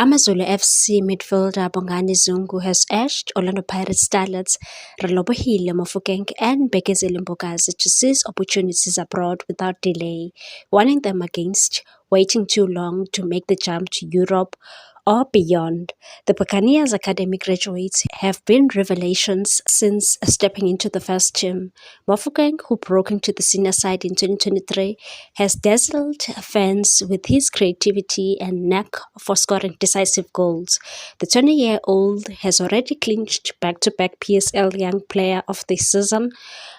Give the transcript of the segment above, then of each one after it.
AmaZulu FC midfielder Bongani Zungu has urged Orlando Pirates starlets Relebohile Mofokeng and Bekezile Mbokazi to seize opportunities abroad without delay, warning them against waiting too long to make the jump to Europe or beyond. The Buccaneers Academy graduates have been revelations since stepping into the first team. Mofokeng, who broke into the senior side in 2023, has dazzled fans with his creativity and knack for scoring decisive goals. The 20-year-old has already clinched back-to-back PSL Young Player of the Season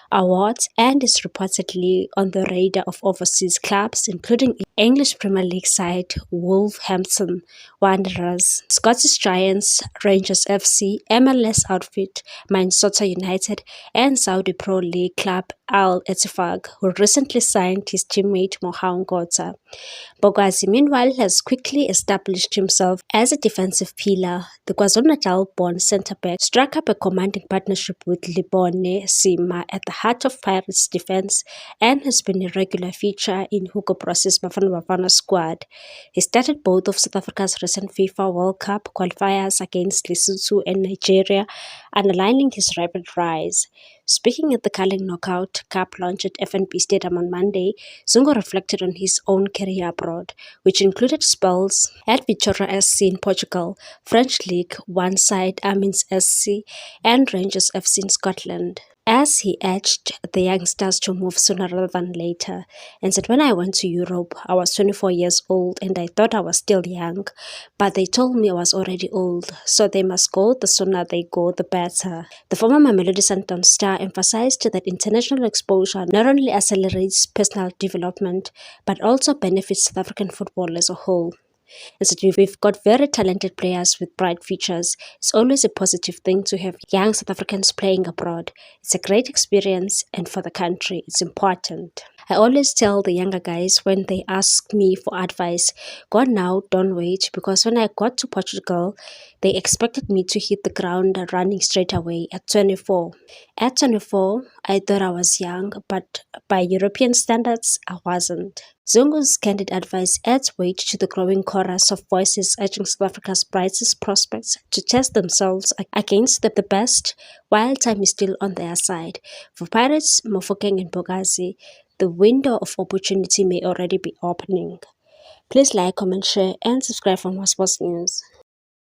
awards and is reportedly on the radar of overseas clubs, including English Premier League side Wolverhampton Wanderers, Scottish Giants, Rangers FC, MLS outfit Minnesota United, and Saudi Pro League club Al Ettifaq, who recently signed his teammate Mohamed Gota. Bogazi, meanwhile, has quickly established himself as a defensive pillar. The KwaZulu-Natal-born centre-back struck up a commanding partnership with Libone Sima at the heart of Pirates' defence and has been a regular feature in Hugo Bross's Bafana Bafana squad. He started both of South Africa's recent FIFA World Cup qualifiers against Lesotho and Nigeria, underlining his rapid rise. Speaking at the Carling Knockout Cup launch at FNB Stadium on Monday, Zungu reflected on his own career abroad, which included spells at Vitória SC in Portugal, French League One side Amiens SC, and Rangers FC in Scotland. As he urged the youngsters to move sooner rather than later, and said, "When I went to Europe, I was 24 years old and I thought I was still young, but they told me I was already old, so they must go. The sooner they go, the better." The former Mamelodi Sundowns star emphasized that international exposure not only accelerates personal development, but also benefits South African football as a whole. And so we've got very talented players with bright futures. It's always a positive thing to have young South Africans playing abroad. It's a great experience, and for the country, it's important. I always tell the younger guys when they ask me for advice, go now, don't wait, because when I got to Portugal, they expected me to hit the ground running straight away at 24. At 24, I thought I was young, but by European standards, I wasn't. Zungu's candid advice adds weight to the growing chorus of voices urging South Africa's brightest prospects to test themselves against the best, while time is still on their side. For Pirates, Mofokeng and Bogazi, the window of opportunity may already be opening. Please like, comment, share, and subscribe for more sports news.